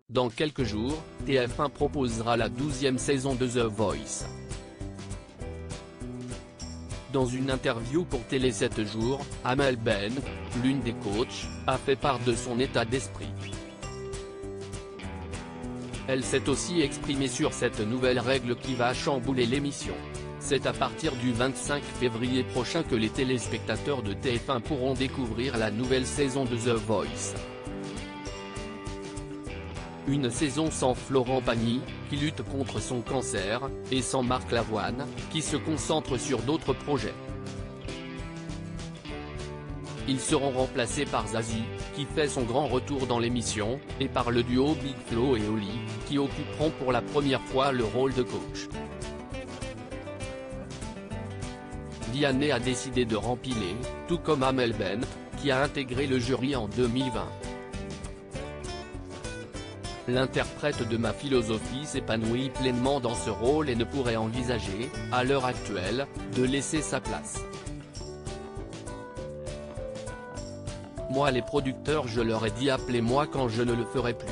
Dans quelques jours, TF1 proposera la 12e saison de The Voice. Dans une interview pour Télé 7 jours, Amel Bent, l'une des coachs, a fait part de son état d'esprit. Elle s'est aussi exprimée sur cette nouvelle règle qui va chambouler l'émission. C'est à partir du 25 février prochain que les téléspectateurs de TF1 pourront découvrir la nouvelle saison de The Voice. Une saison sans Florent Pagny, qui lutte contre son cancer, et sans Marc Lavoine, qui se concentre sur d'autres projets. Ils seront remplacés par Zazie, qui fait son grand retour dans l'émission, et par le duo Big Flo et Oli, qui occuperont pour la première fois le rôle de coach. Vianney a décidé de rempiler, tout comme Amel Bent, qui a intégré le jury en 2020. L'interprète de Ma Philosophie s'épanouit pleinement dans ce rôle et ne pourrait envisager, à l'heure actuelle, de laisser sa place. Moi les producteurs je leur ai dit appelez-moi quand je ne le ferai plus.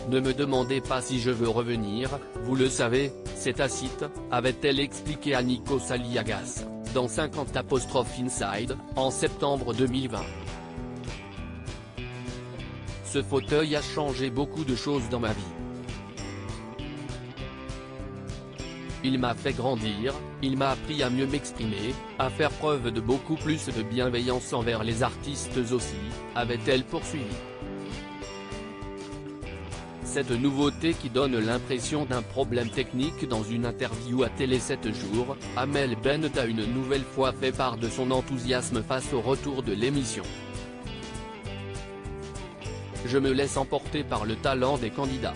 Ne me demandez pas si je veux revenir, vous le savez, c'est tacite, avait-elle expliqué à Nikos Aliagas, dans 50 Inside, en septembre 2020. Ce fauteuil a changé beaucoup de choses dans ma vie. Il m'a fait grandir, il m'a appris à mieux m'exprimer, à faire preuve de beaucoup plus de bienveillance envers les artistes aussi, avait-elle poursuivi. Cette nouveauté qui donne l'impression d'un problème technique dans une interview à Télé 7 jours, Amel Bent a une nouvelle fois fait part de son enthousiasme face au retour de l'émission. Je me laisse emporter par le talent des candidats.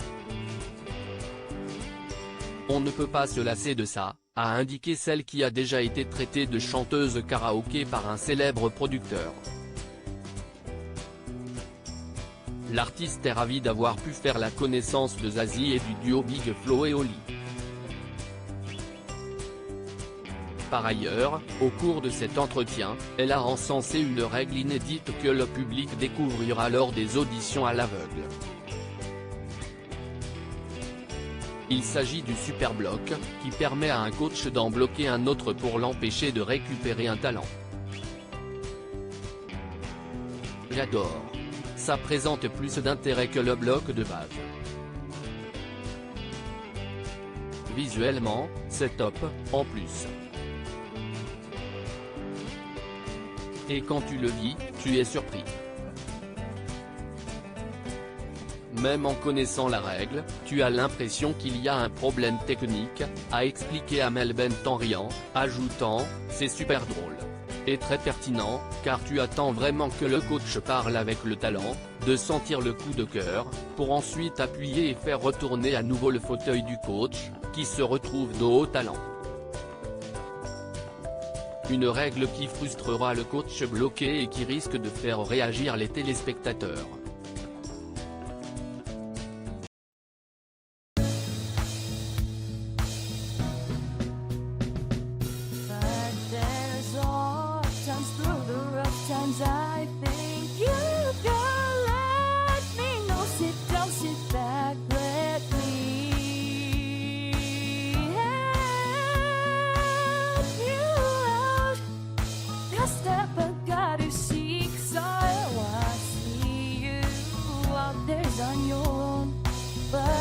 On ne peut pas se lasser de ça, a indiqué celle qui a déjà été traitée de chanteuse karaoké par un célèbre producteur. L'artiste est ravi d'avoir pu faire la connaissance de Zazie et du duo Big Flo et Oli. Par ailleurs, au cours de cet entretien, elle a encensé une règle inédite que le public découvrira lors des auditions à l'aveugle. Il s'agit du super bloc, qui permet à un coach d'en bloquer un autre pour l'empêcher de récupérer un talent. J'adore. Ça présente plus d'intérêt que le bloc de base. Visuellement, c'est top, en plus. Et quand tu le vis, tu es surpris. Même en connaissant la règle, tu as l'impression qu'il y a un problème technique, a expliqué Amel Bent en riant, ajoutant, c'est super drôle. Et très pertinent, car tu attends vraiment que le coach parle avec le talent, de sentir le coup de cœur, pour ensuite appuyer et faire retourner à nouveau le fauteuil du coach, qui se retrouve de haut talent. Une règle qui frustrera le coach bloqué et qui risque de faire réagir les téléspectateurs. On your own, but